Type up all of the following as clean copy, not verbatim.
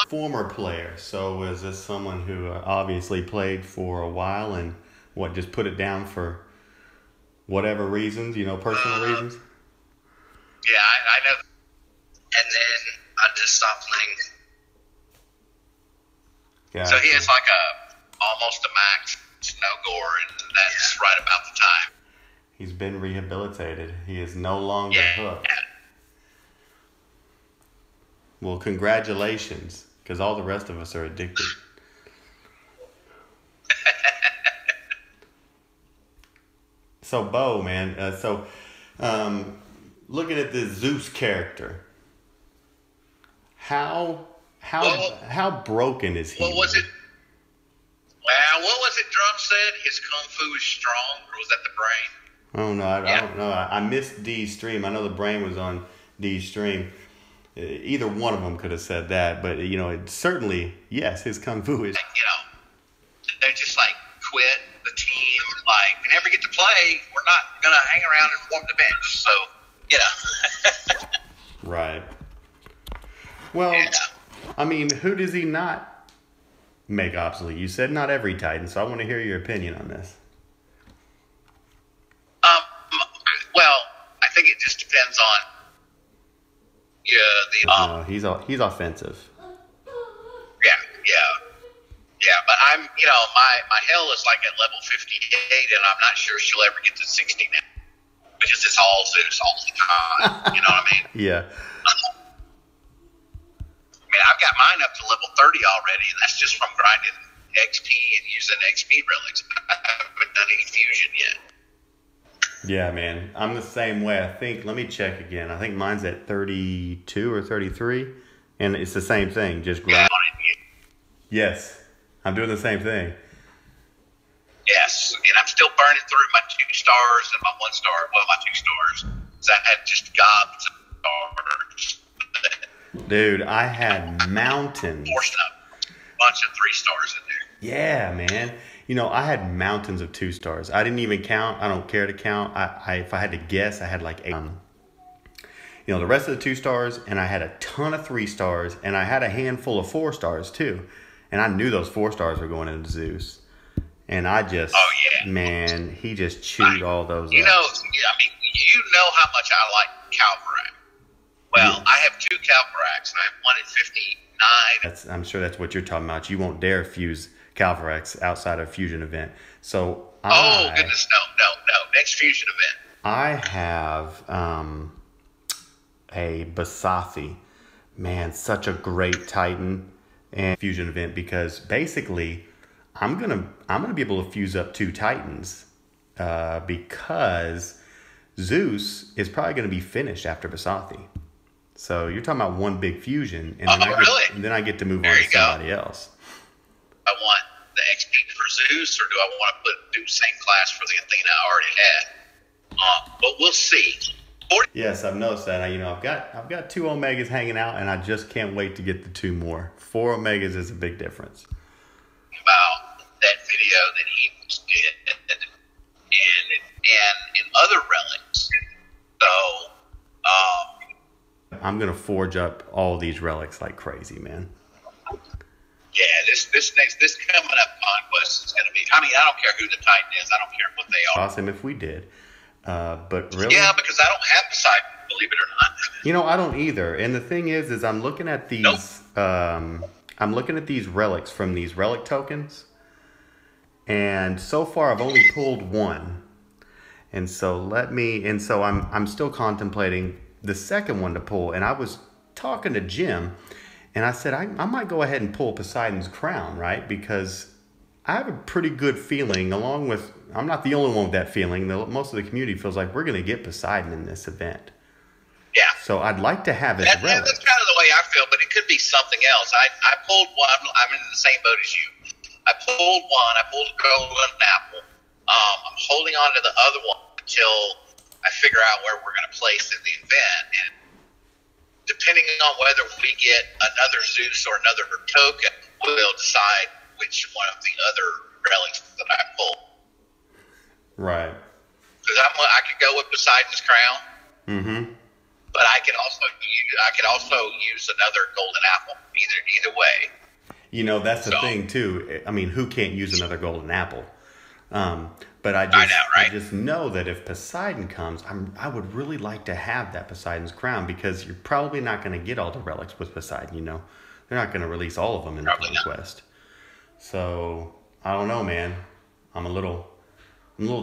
former player. So is this someone who obviously played for a while and just put it down for whatever reasons, personal reasons? Yeah, I know. And then I just stopped playing. Gotcha. So he has like almost a max no-gore, and that's right about the time. He's been rehabilitated. He is no longer hooked. Well, congratulations, because all the rest of us are addicted. So, Bo, man, looking at this Zeus character, how broken is he? What was it? Well, what was it Drum said? His kung fu is strong, or was that the brain? Oh, no, I don't know. I missed D's stream. I know the brain was on D's stream. Either one of them could have said that, but, it certainly, yes, his kung fu is... They're just like, quit the team. Like, we never get to play. We're not going to hang around and warm the bench. So, Right. Well, I mean, who does he not make obsolete? You said not every Titan, so I want to hear your opinion on this. Well, I think it just depends on No, he's offensive. Yeah, but I'm, my hell is like at level 58, and I'm not sure she'll ever get to 60 now. Because it's all Zeus all the time. You know what I mean? Yeah. I mean, I've got mine up to level 30 already, and that's just from grinding XP and using XP relics. I haven't done any fusion yet. Yeah, man. I'm the same way. I think, let me check again. I think mine's at 32 or 33, and it's the same thing. Just grind. Yes. I'm doing the same thing. Yes, and I'm still burning through my 2 stars and my 1 star. Well, my 2 stars. So I had just gobs of stars. Dude, I had mountains. Forced up a bunch of 3 stars in there. Yeah, man. I had mountains of 2 stars. I didn't even count. I don't care to count. If I had to guess, I had like 8. The rest of the 2 stars, and I had a ton of 3 stars, and I had a handful of 4 stars too. And I knew those 4 stars were going into Zeus. And I just, man, he just chewed all those up. You know how much I like Calvarac. Well, yes. I have 2 Calvaracs, and I have 1 at 59. I'm sure that's what you're talking about. You won't dare fuse Calvaracs outside of fusion event. So oh, goodness, no. Next fusion event. I have a Basathi. Man, such a great Titan and fusion event, because basically I'm gonna be able to fuse up 2 Titans because Zeus is probably gonna be finished after Basathi. So you're talking about one big fusion, and then I get to move on to somebody else. I want the XP for Zeus, or do I want to do the same class for the Athena I already had? But we'll see. Yes, I've noticed that. I've got 2 Omegas hanging out, and I just can't wait to get the 2 more. 4 Omegas is a big difference. About that video that he did, and in other relics. So, I'm gonna forge up all these relics like crazy, man. Yeah, this coming up conquest is gonna be. I mean, I don't care who the Titan is. I don't care what they are. Awesome if we did. But really? Yeah, because I don't have Poseidon, believe it or not. I don't either. And the thing is I'm looking at these. Nope. I'm looking at these relics from these relic tokens, and so far I've only pulled 1. And so I'm still contemplating the second one to pull. And I was talking to Jim, and I said I might go ahead and pull Poseidon's crown, right? Because I have a pretty good feeling, along with, I'm not the only one with that feeling. Most of the community feels like we're going to get Poseidon in this event. Yeah. So I'd like to have his relic. That's kind of the way I feel, but it could be something else. I pulled one. I'm in the same boat as you. I pulled one. I pulled a golden apple. I'm holding on to the other one until I figure out where we're going to place in the event. And depending on whether we get another Zeus or another token, we'll decide which one of the other relics that I pull. Right. Because I could go with Poseidon's crown. Mm-hmm. But I could also use another golden apple. Either way. You know, that's the thing too. I mean, who can't use another golden apple? But I just know that if Poseidon comes, I would really like to have that Poseidon's crown, because you're probably not going to get all the relics with Poseidon. You know, they're not going to release all of them in the conquest. So I don't know, man. I'm a little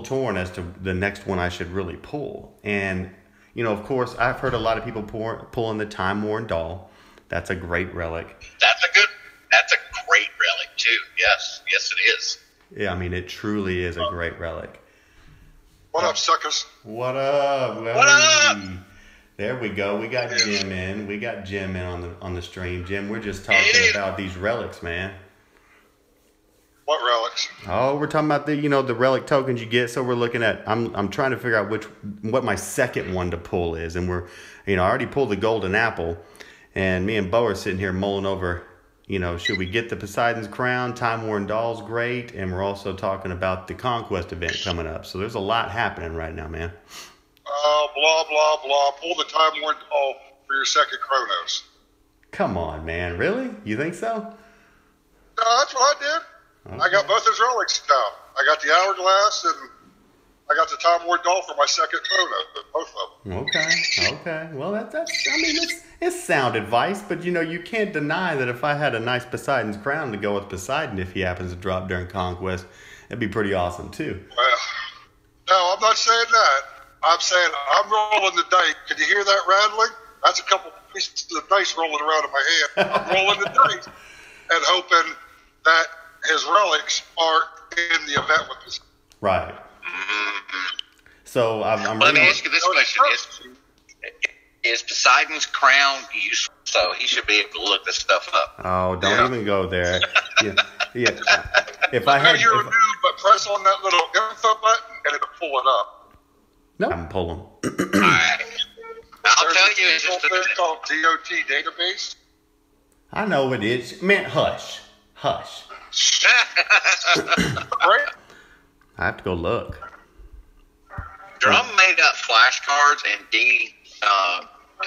torn as to the next one I should really pull. And you know, of course, I've heard a lot of people pulling the time-worn doll. That's a great relic. That's a great relic too. Yes, it is. Yeah, I mean, it truly is a great relic. What up, suckers? What up? What up? There we go. We got Jim in. We got Jim in on the stream. Jim, we're just talking about these relics, man. What relics? Oh, we're talking about the relic tokens you get. So we're looking at. I'm trying to figure out what my second one to pull is, and we're, I already pulled the golden apple, and me and Bo are sitting here mulling over. Should we get the Poseidon's crown? Time-worn doll's great, and we're also talking about the conquest event coming up. So there's a lot happening right now, man. Blah blah blah. Pull the time-worn doll for your second Chronos. Come on, man. Really? You think so? No, that's what I did. Okay. I got both his relics now. I got the hourglass and I got the time-worn doll for my second Chrono. Both of them. Okay. Well, it's sound advice, but you can't deny that if I had a nice Poseidon's crown to go with Poseidon, if he happens to drop during conquest, it'd be pretty awesome too. Well, no, I'm not saying that. I'm saying I'm rolling the dice. Can you hear that rattling? That's a couple pieces of dice rolling around in my hand. I'm rolling the dice and hoping that his relics are in the event with this. Right. So I'm let me ask you this question: Is Poseidon's crown useful? So he should be able to look this stuff up. Oh, don't even go there. Yeah. If I had, you're a noob, but press on that little info button and it'll pull it up. No, I'm pulling. All right. I'll tell you, it's just a thing called DOT database. I know it is. Man, hush. Right? I have to go look. Drum made up flashcards, and Dee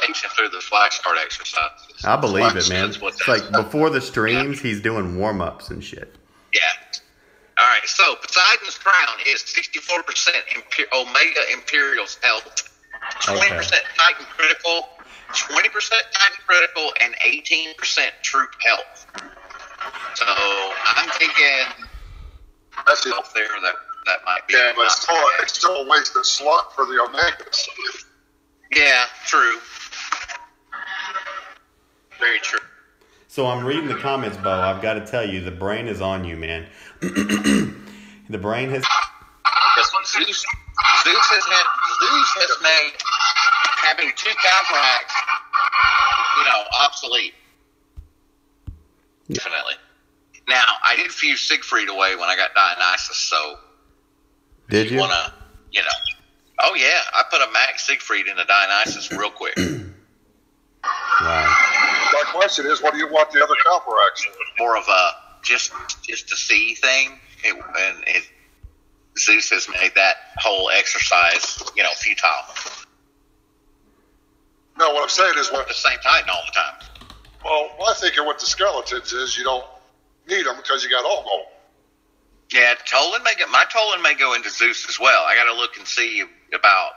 takes him through the flashcard exercises. I believe it, man. It's like before the streams, he's doing warm-ups and shit. Yeah. All right, so Poseidon's crown is 64% Omega Imperial's health, 20% Titan critical, 20% Titan critical, and 18% troop health. So I'm thinking that's it there that might be. Yeah, but it's still a wasted slot for the Omegas. Yeah, true. Very true. So I'm reading the comments, Bo. I've got to tell you, the brain is on you, man. The brain has. Zeus has made having two counteracts, obsolete. Definitely. Now, I did fuse Siegfried away when I got Dionysus, so. Did you? Wanna, Oh, yeah. I put a Max Siegfried into Dionysus real quick. Wow. My question is, what do you want the other counteracts? More of a just to see thing. Zeus has made that whole exercise, futile. No, what I'm saying is what the same Titan all the time. Well, I think with the skeletons is you don't need them because you got all gold. Yeah, my Tolan may go into Zeus as well. I got to look and see about.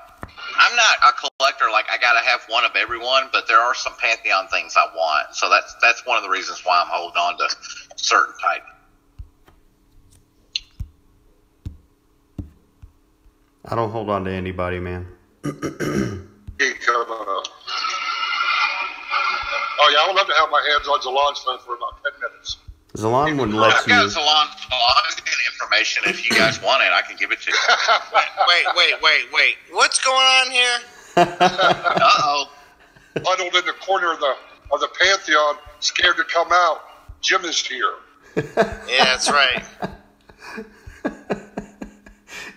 I'm not a collector, like I got to have one of everyone, but there are some Pantheon things I want. So that's one of the reasons why I'm holding on to certain Titan. I don't hold on to anybody, man. Oh yeah, I would love to have my hands on Zalon's phone for about 10 minutes. Zalon wouldn't let I've got Zalon's information. If you guys want it, I can give it to you. Wait. What's going on here? Uh-oh. Huddled in the corner of the Pantheon, scared to come out. Jim is here. Yeah, that's right.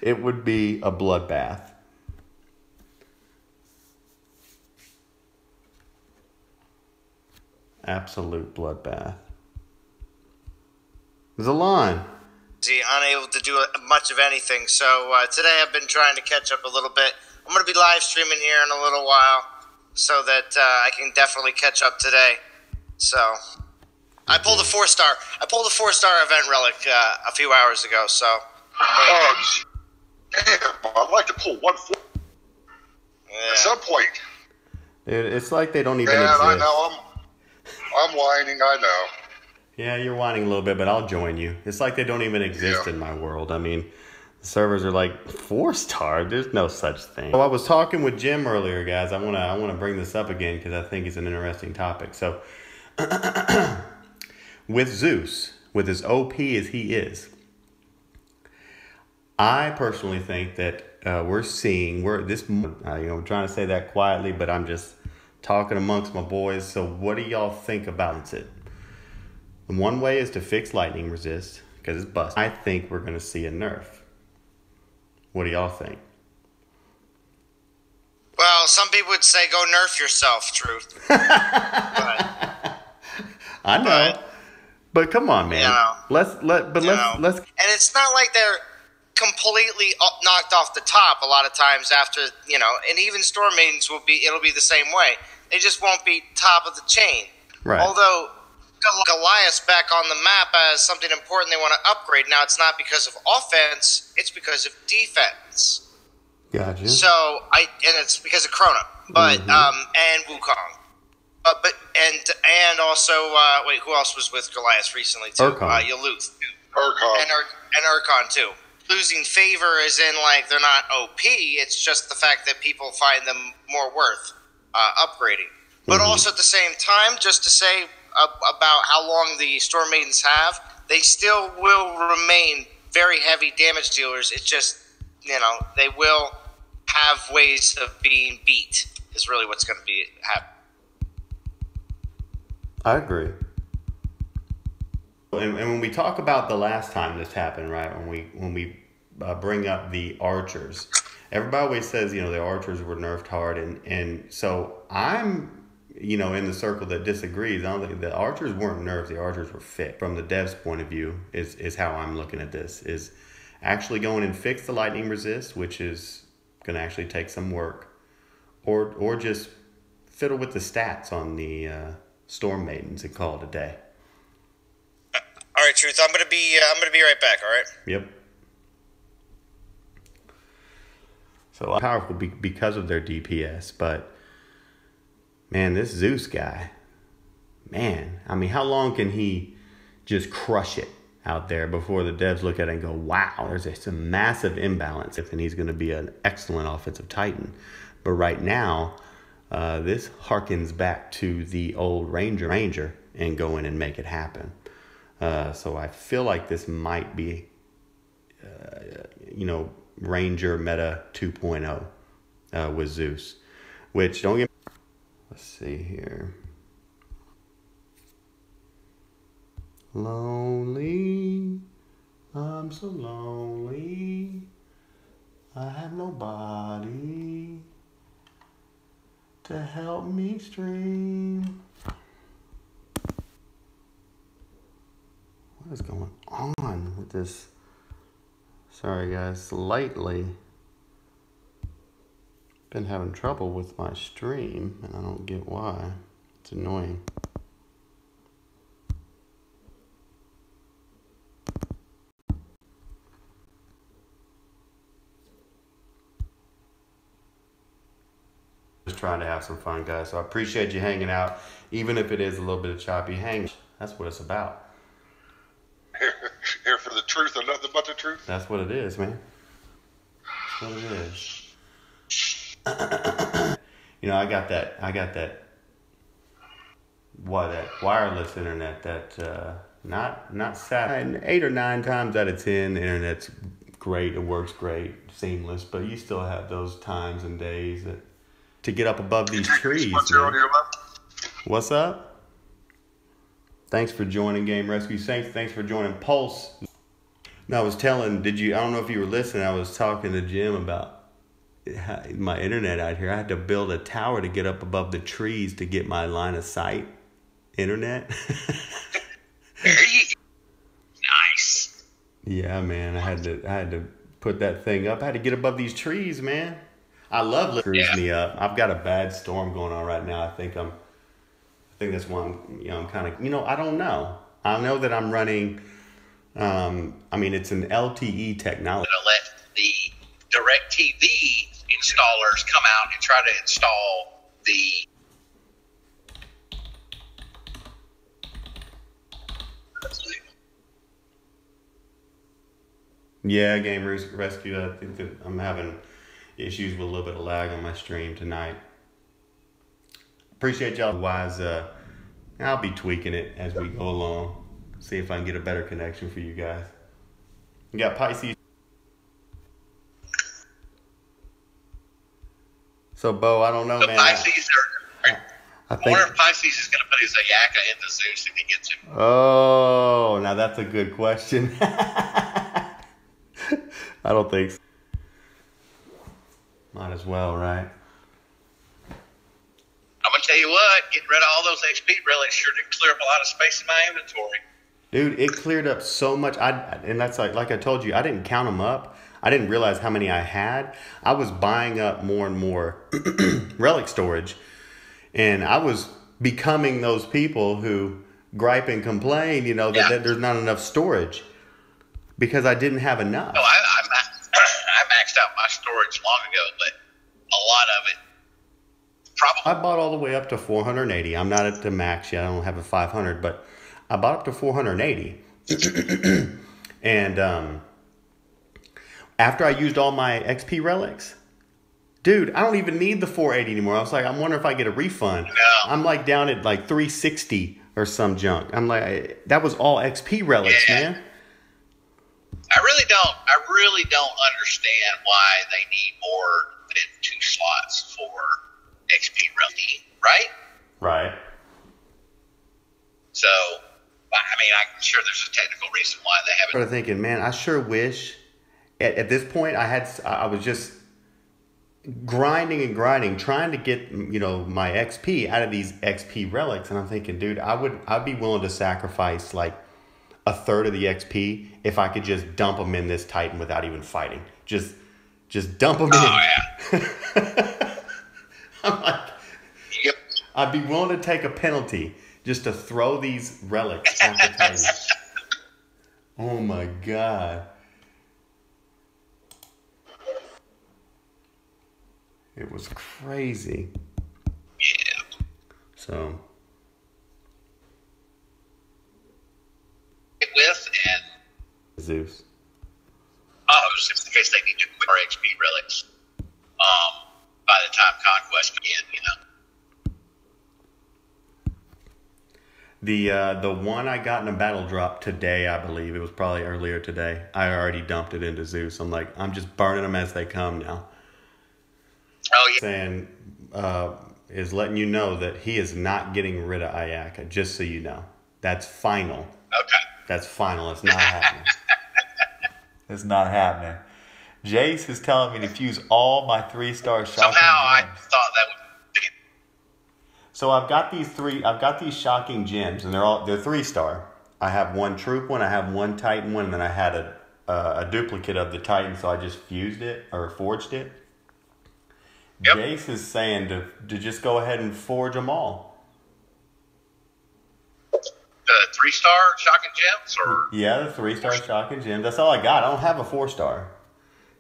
It would be a bloodbath. Absolute bloodbath. Zalon. Unable to do much of anything, so today I've been trying to catch up a little bit. I'm going to be live streaming here in a little while. so that I can definitely catch up today. So I pulled a 4-star. I pulled a 4-star event relic a few hours ago. So. Oh, damn! I'd like to pull 1 4 at some point. It's like they don't even Man, exist. I know. I'm whining. I know. Yeah, you're whining a little bit, but I'll join you. It's like they don't even exist in my world. I mean, the servers are like 4-star. There's no such thing. So I was talking with Jim earlier, guys. I wanna bring this up again because I think it's an interesting topic. So, with Zeus, with as OP as he is, I personally think that we're I'm trying to say that quietly, but I'm just talking amongst my boys. So what do y'all think about it? And one way is to fix lightning resist because it's busted. I think we're going to see a nerf. What do y'all think? Well, some people would say go nerf yourself, Truth. I know. But come on, man. Let's. And it's not like they're completely knocked off the top a lot of times after, and even Storm Maidens it'll be the same way. They just won't be top of the chain. Right. Although Goliath's back on the map as something important they want to upgrade. Now it's not because of offense, it's because of defense. Gotcha. So and it's because of Krona. But and Wukong. And also who else was with Goliath recently too? Yaluth. Urkon. And Urkon too. Losing favor is in like they're not OP. It's just the fact that people find them more worth upgrading. But also at the same time, just to say about how long the Storm Maidens have, they still will remain very heavy damage dealers. It's just they will have ways of being beat. Is really what's going to be happening. I agree. And when we talk about the last time this happened, right? When we bring up the archers, everybody always says the archers were nerfed hard, and so I'm in the circle that disagrees. I don't think the archers weren't nerfed; the archers were fixed. From the devs' point of view, is how I'm looking at this. Is actually going and fix the lightning resist, which is going to actually take some work, or just fiddle with the stats on the Storm Maidens and call it a day. All right, Truth. I'm gonna be right back. All right. Yep. So powerful because of their DPS, but man, this Zeus guy, man, I mean, how long can he just crush it out there before the devs look at it and go, wow, there's a massive imbalance, and he's going to be an excellent offensive titan. But right now, this harkens back to the old Ranger and go in and make it happen. So I feel like this might be, Ranger meta 2.0 with Zeus, which don't get. Let's see here. Lonely, I'm so lonely. I have nobody to help me stream. What is going on with this? Sorry guys, lately been having trouble with my stream and I don't get why. It's annoying. Just trying to have some fun, guys. So I appreciate you hanging out, even if it is a little bit of choppy. That's what it's about. Here for the truth and nothing but the truth. That's what it is, man. That's what it is. I got that wireless internet that not sat 8 or 9 times out of 10. The internet's great, it works great, seamless, but you still have those times and days to get up above these trees. What's up? Thanks for joining Game Rescue Saints. Thanks for joining Pulse. Now I was telling, I don't know if you were listening, I was talking to Jim about my internet out here. I had to build a tower to get up above the trees to get my line of sight internet. Nice. Yeah, man. I had to put that thing up. I had to get above these trees, man. I love screws Yeah. me up. I've got a bad storm going on right now. I think that's why I'm kind of, I don't know. I know that I'm running, I mean, it's an LTE technology. To let the DirecTV installers come out and try to install the Yeah, Game Rescue. I think that I'm having issues with a little bit of lag on my stream tonight. Appreciate y'all. Otherwise, I'll be tweaking it as we go along. See if I can get a better connection for you guys. You got Pisces. So, Bo, I don't know, the man. Pisces are. I I wonder if Pisces is going to put his Ayaka into Zeus if he gets him. Oh, now that's a good question. I don't think so. Might as well, right? I'm going to tell you what, getting rid of all those XP relics sure did clear up a lot of space in my inventory. Dude, it cleared up so much. And that's like I told you, I didn't count them up. I didn't realize how many I had. I was buying up more and more relic storage. And I was becoming those people who gripe and complain, that there's not enough storage. Because I didn't have enough. No, I maxed out my storage long ago, but a lot of it probably. I bought all the way up to 480. I'm not at the max yet. I don't have a 500, but I bought up to 480. And after I used all my XP relics, dude, I don't even need the 480 anymore. I was like, I'm wondering if I get a refund. No. I'm like down at like 360 or some junk. I'm like, that was all XP relics, man. I really don't understand why they need more than 2 slots for XP relic, right? Right. So, I mean, I'm sure there's a technical reason why they haven't. Started thinking, man, I sure wish at this point I was just grinding and grinding, trying to get my XP out of these XP relics, and I'm thinking, dude, I'd be willing to sacrifice like a third of the XP if I could just dump them in this Titan without even fighting. Just dump them in. Oh yeah. I'm like, Yep. I'd be willing to take a penalty just to throw these relics at the Titan. Oh my God. It was crazy. Yeah. So. With and Zeus. Just in case they need to quit our XP relics. By the time Conquest begin, The one I got in a battle drop today, I believe it was probably earlier today. I already dumped it into Zeus. I'm like, I'm just burning them as they come now. Oh yeah. Saying is letting you know that he is not getting rid of Ayaka. Just so you know, that's final. Okay. That's final. It's not happening. It's not happening. Jace is telling me to fuse all my 3-star shocking Somehow I gems. thought that would be. So I've got these shocking gems, and they're 3-star. I have one troop one, I have one Titan one, and then I had a duplicate of the Titan, so I just fused it or forged it. Yep. Jace is saying to just go ahead and forge them all. 3-star shocking gems, or Yeah, the 3-star shocking gem. That's all I got. I don't have a 4-star.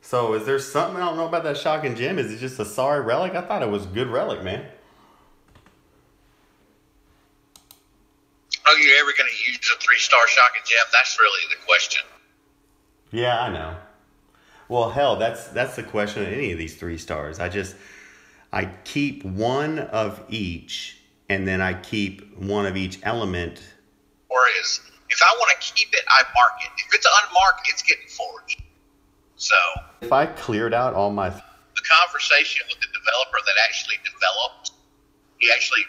So is there something I don't know about that shocking gem? Is it just a sorry relic? I thought it was a good relic, man. are you ever going to use a 3-star shocking gem? That's really the question. Yeah, I know. Well, hell, that's the question of any of these 3-stars. I keep one of each, and then I keep one of each element. Or is, if I want to keep it, I mark it. If it's unmarked, it's getting forged. So If I cleared out all my... the conversation with the developer that actually developed, he actually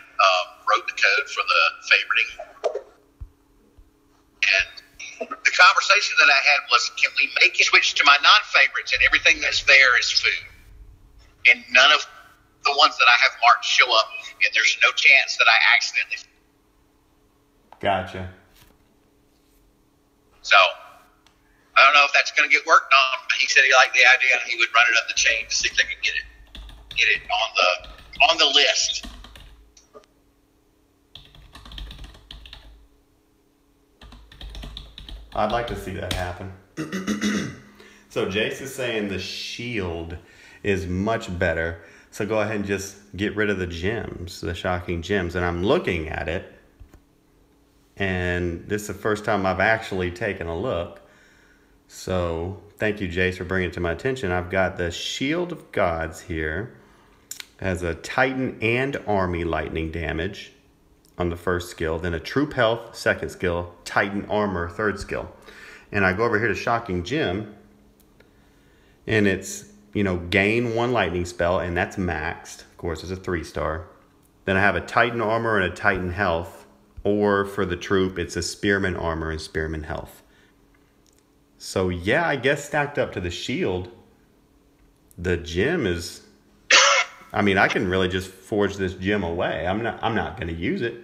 wrote the code for the favoriting. And the conversation that I had was, can we make it switch to my non-favorites and everything that's there is food? And none of the ones that I have marked show up, and there's no chance that I accidentally. Gotcha. So I don't know if that's going to get worked on, but he said he liked the idea and he would run it up the chain to see if they could get it. get it on the list. I'd like to see that happen. So Jace is saying the shield is much better. So go ahead and just get rid of the gems, the shocking gems. And I'm looking at it. And this is the first time I've actually taken a look. So thank you, Jace, for bringing it to my attention. I've got the Shield of Gods here. Has a Titan and Army lightning damage on the first skill. Then a Troop Health, second skill. Titan Armor, third skill. And I go over here to Shocking Gem. And it's, you know, gain 1 lightning spell. And that's maxed. Of course, it's a 3-star. Then I have a Titan Armor and a Titan Health. Or for the troop, it's a Spearman Armor and Spearman Health. So yeah, I guess stacked up to the shield, the gem is, I mean, I can really just forge this gem away. I'm not going to use it.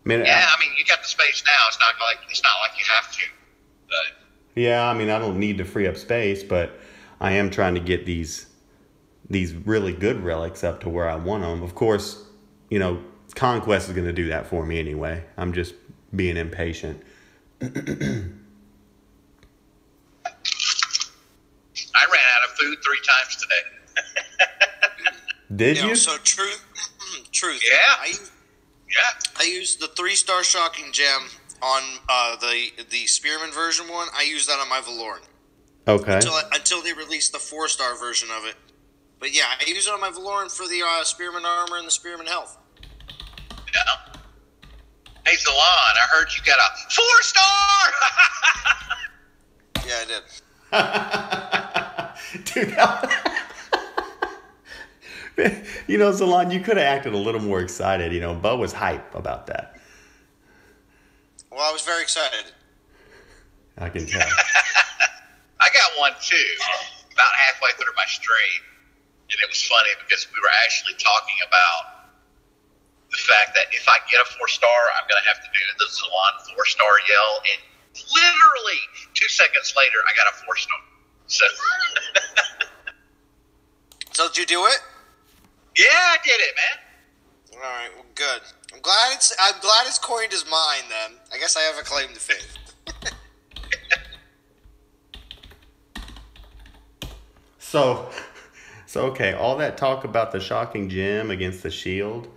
I mean, you got the space now. It's not like you have to. But yeah, I mean, I don't need to free up space, but I am trying to get these really good relics up to where I want them. Of course, you know, Conquest is going to do that for me anyway. I'm just being impatient. I ran out of food 3 times today. Did you? So truth. Yeah. I used the 3-star shocking gem on the Spearman version one. I used that on my Valoran. Okay. Until they released the 4-star version of it. But yeah, I used it on my Valoran for the Spearman Armor and the Spearman Health. Yeah. Hey, Zalon, I heard you got a 4-star! Yeah, I did. Dude, you know, Zalon, you could have acted a little more excited. You know, Bo was hype about that. Well, I was very excited. I can tell. I got one, too, about halfway through my stream. And it was funny because we were actually talking about the fact that if I get a 4-star, I'm going to have to do the Zalon 4-star yell. And literally 2 seconds later, I got a 4-star. So did you do it? Yeah, I did it, man. All right, well, good. I'm glad it's coined as mine. Then I guess I have a claim to fame. So okay, all that talk about the shocking gem against the shield.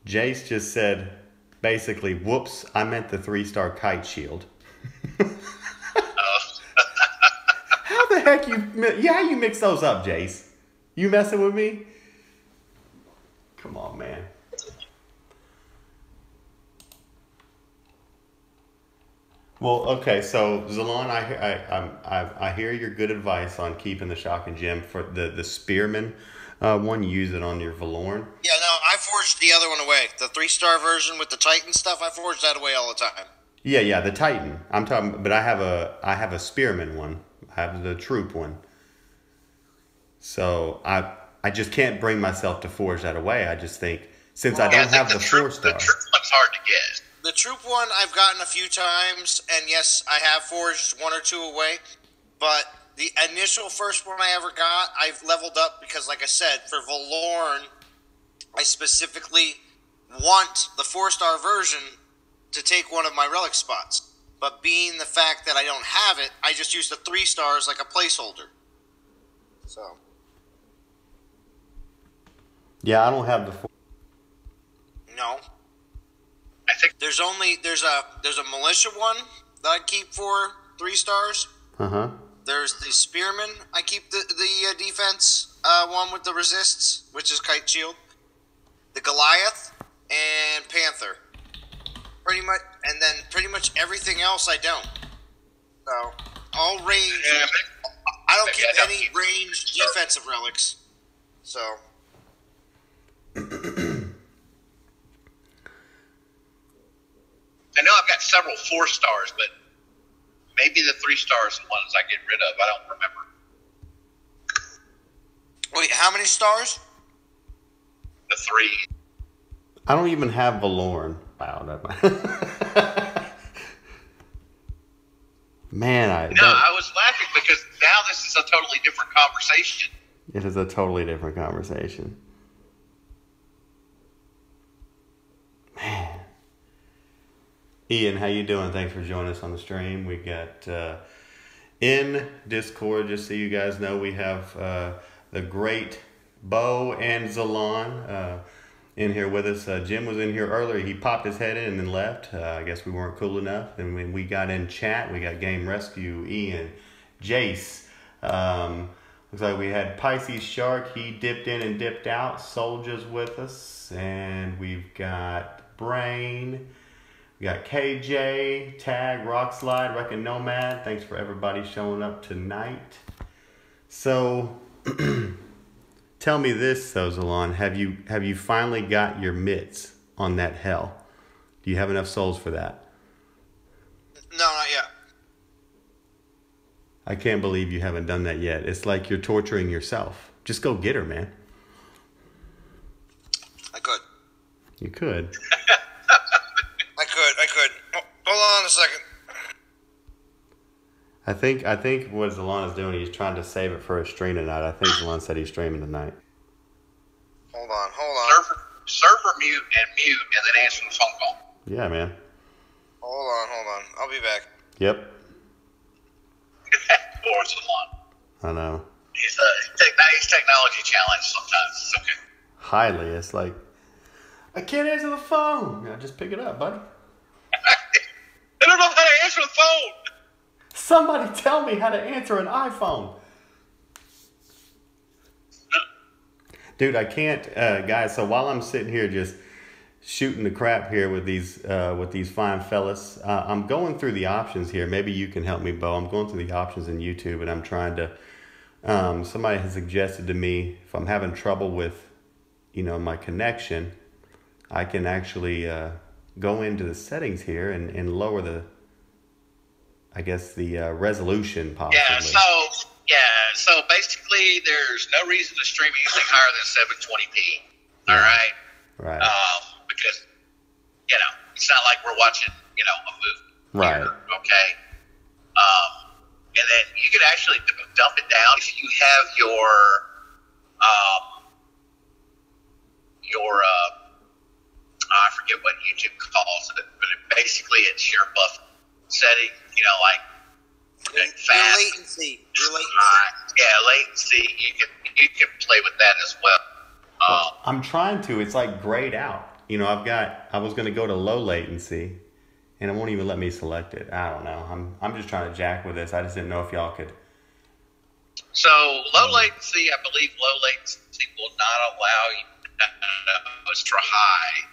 Jace just said, basically, whoops, I meant the 3-star kite shield. How the heck you mix those up, Jace? You messing with me? Come on, man. Well, okay, so Zalon, I hear your good advice on keeping the shocking gem for the Spearman one. Use it on your Valoran. Yeah, no, I forged the other one away. The 3-star version with the Titan stuff, I forged that away all the time. Yeah, the Titan. I'm talking, but I have a Spearman one. I have the troop one. So I just can't bring myself to forge that away. I just think since I don't have the 4-star. The troop one's hard to get. The troop one I've gotten a few times, and yes, I have forged 1 or 2 away. But the initial first one I ever got, I've leveled up because, like I said, for Valoran, I specifically want the 4-star version to take one of my relic spots. But being the fact that I don't have it, I just use the 3 stars like a placeholder. So. Yeah, I don't have the 4. No. I think There's a militia one that I keep for 3 stars. Uh-huh. There's the Spearman. I keep the defense one with the resists, which is Kite Shield. The Goliath and Panther. Pretty much everything else I don't. So all range. Yeah, I don't keep any ranged defensive relics. So. I know I've got several 4-stars, but maybe the 3-stars are the ones I get rid of. I don't remember. Wait, how many stars? The 3. I don't even have Valoran. Wow. Man, I was laughing because now this is a totally different conversation. It is a totally different conversation. Man. Ian, how you doing? Thanks for joining us on the stream. We got in Discord, just so you guys know, we have the great Bo and Zalon in here with us. Jim was in here earlier. He popped his head in and then left. I guess we weren't cool enough. And when we got in chat, we got Game Rescue, Ian, Jace. Looks like we had Pisces Shark. He dipped in and dipped out. Soldier's with us. And we've got Brain. We got KJ, Tag, Rockslide, Wrecking Nomad. Thanks for everybody showing up tonight. So, tell me this, though, Zalon. Have you finally got your mitts on that hell? Do you have enough souls for that? No, not yet. I can't believe you haven't done that yet. It's like you're torturing yourself. Just go get her, man. I could. You could. I could. Oh, hold on a second. I think what Zalon is doing, he's trying to save it for a stream tonight. I think Zalon said he's streaming tonight. Hold on. Server mute and then answer the phone call. Yeah, man. Hold on. I'll be back. Yep. Or Zalon. I know. He's technology challenged sometimes. It's okay. Highly. It's like, I can't answer the phone. Yeah, just pick it up, buddy. I don't know how to answer the phone. Somebody tell me how to answer an iPhone. Dude, I can't, guys. So while I'm sitting here just shooting the crap here with these fine fellas, I'm going through the options here. Maybe you can help me, Bo. I'm going through the options in YouTube, and I'm trying to. Somebody has suggested to me if I'm having trouble with, my connection, I can actually go into the settings here and lower the, I guess, the resolution possibly. So basically there's no reason to stream anything higher than 720p. All right? Right. Because, it's not like we're watching, a movie. Right. Here, okay? And then you can actually dump it down if you have your I forget what YouTube calls it, but basically it's your buffer setting, fast. Your latency. Latency. You can play with that as well. I'm trying to. It's like grayed out. I was going to go to low latency, and it won't even let me select it. I don't know. I'm just trying to jack with this. I just didn't know if y'all could. So low latency, I believe low latency will not allow you. Extra high.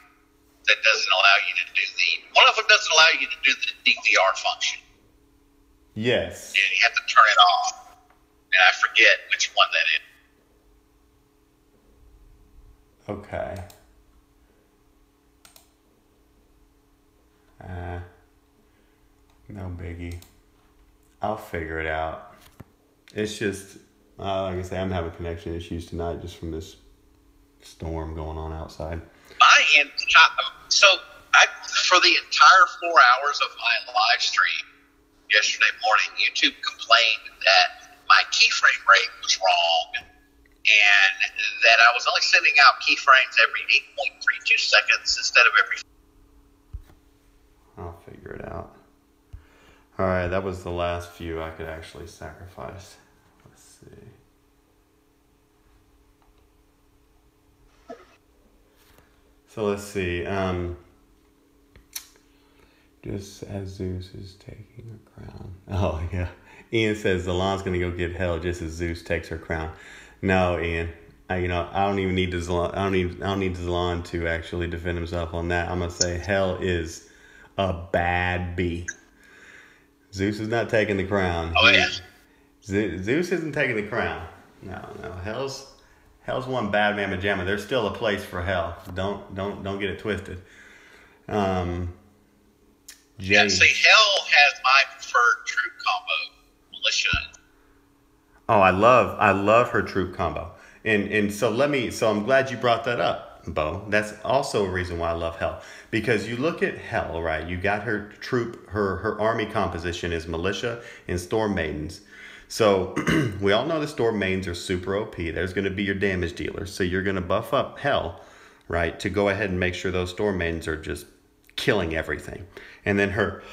That doesn't allow you to do one of them doesn't allow you to do the DVR function. Yes. And you have to turn it off. And I forget which one that is. Okay. No biggie. I'll figure it out. It's just, like I say, I'm having connection issues tonight just from this storm going on outside. For the entire 4 hours of my live stream yesterday morning, YouTube complained that my keyframe rate was wrong and that I was only sending out keyframes every 8.32 seconds instead of every. I'll figure it out. All right, that was the last few I could actually sacrifice. Let's see. So let's see. Just as Zeus is taking a crown. Oh yeah. Ian says Zalon's gonna go get hell just as Zeus takes her crown. No, Ian. I don't even need Zalon. I don't need Zalon to actually defend himself on that. I'm gonna say hell is a bad bee. Zeus is not taking the crown. Oh yeah. Zeus isn't taking the crown. No. Hell's one bad man pajama. There's still a place for hell. Don't get it twisted. Yeah, see, hell has my preferred troop combo, militia. Oh, I love her troop combo. And so I'm glad you brought that up. Bo. That's also a reason why I love Hell. Because you look at Hell, right? You got her troop, her army composition is militia and storm maidens. So we all know the storm maidens are super OP. There's going to be your damage dealers. So you're going to buff up Hell, right, to go ahead and make sure those storm maidens are just killing everything. And then her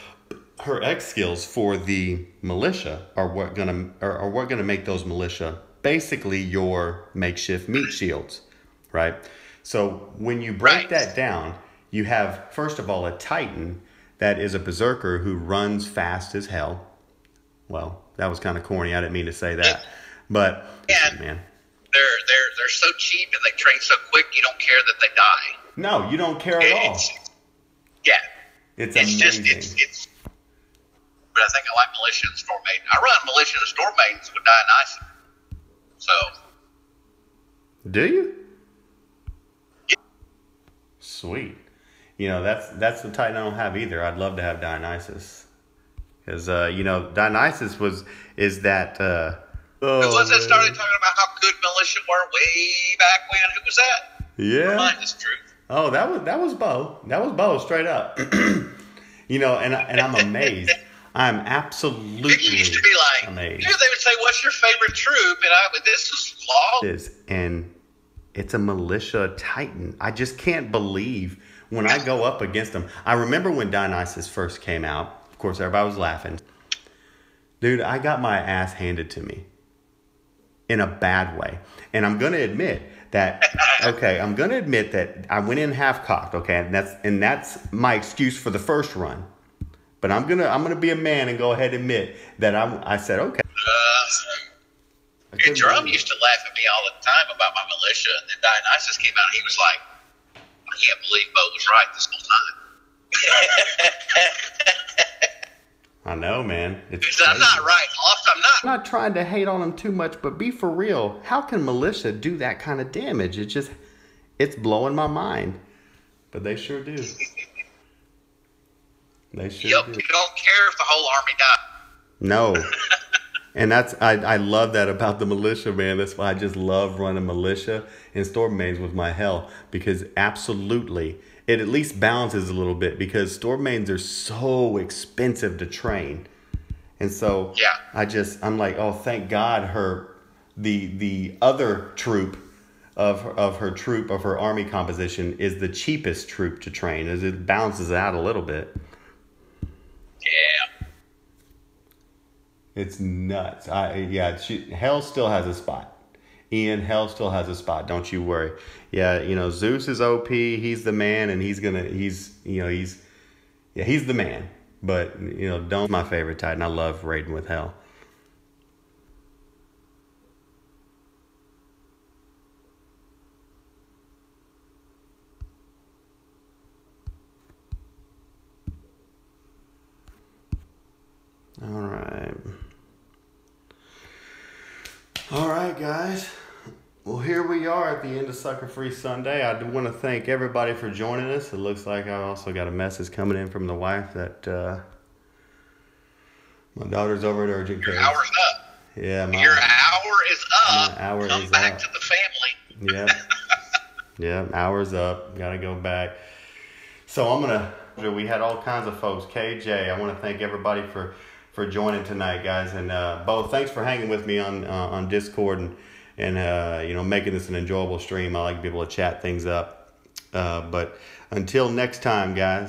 X skills for the militia are what gonna make those militia basically your makeshift meat shields, right? So when you break that down, you have first of all a Titan that is a berserker who runs fast as hell. Well, that was kind of corny. I didn't mean to say that, but man, they're so cheap and they train so quick. You don't care that they die. No, you don't care at all. It's amazing. It's. But I think I like militia and storm maiden. I run militia and storm maidens with Dionysus. So. Do you? Yeah. Sweet. You know, that's the Titan I don't have either. I'd love to have Dionysus. Because, you know, Dionysus is that... Who was that started talking about how good militia were way back when? Who was that? Yeah. Remind us, truth. Oh, that was Bo. That was Bo, straight up. You know, and I'm amazed. I'm absolutely amazed. It used to be like, amazed. They would say, "What's your favorite troop?" And this is law. And it's a militia Titan. I just can't believe when I go up against them. I remember when Dionysus first came out. Of course, everybody was laughing. Dude, I got my ass handed to me in a bad way, and I'm gonna admit that. Okay, I'm gonna admit that I went in half cocked. Okay, and that's my excuse for the first run. But I'm gonna be a man and go ahead and admit that I said okay. Jerome used to laugh at me all the time about my militia, and then Dionysus came out and he was like, "I can't believe Bo was right this whole time." I know, man. I'm not right. I'm not trying to hate on them too much, but be for real. How can militia do that kind of damage? It's blowing my mind. But they sure do. They sure do. You don't care if the whole army died. No. And I love that about the militia, man. That's why I just love running militia and storm maidens with my Hell. Because absolutely, it at least balances a little bit. Because storm maidens are so expensive to train. And so I'm like, oh, thank God the other troop of her army composition is the cheapest troop to train, as it balances out a little bit. Yeah. It's nuts. Hell still has a spot. Ian, Hell still has a spot. Don't you worry. Yeah, you know, Zeus is OP. He's the man, and he's the man. But, you know, don't my favorite Titan. I love raiding with Hell. All right, guys. Well, here we are at the end of Sucker Free Sunday. I do want to thank everybody for joining us. It looks like I also got a message coming in from the wife that my daughter's over at urgent care. Your hour's up. Yeah, your hour is up. My hour Come is back up. to the family. Yep. Yeah, hour's up. Got to go back. So we had all kinds of folks. KJ, I want to thank everybody for joining tonight, guys. And Bo, thanks for hanging with me on Discord and you know, making this an enjoyable stream. I like to be able to chat things up. But until next time, guys.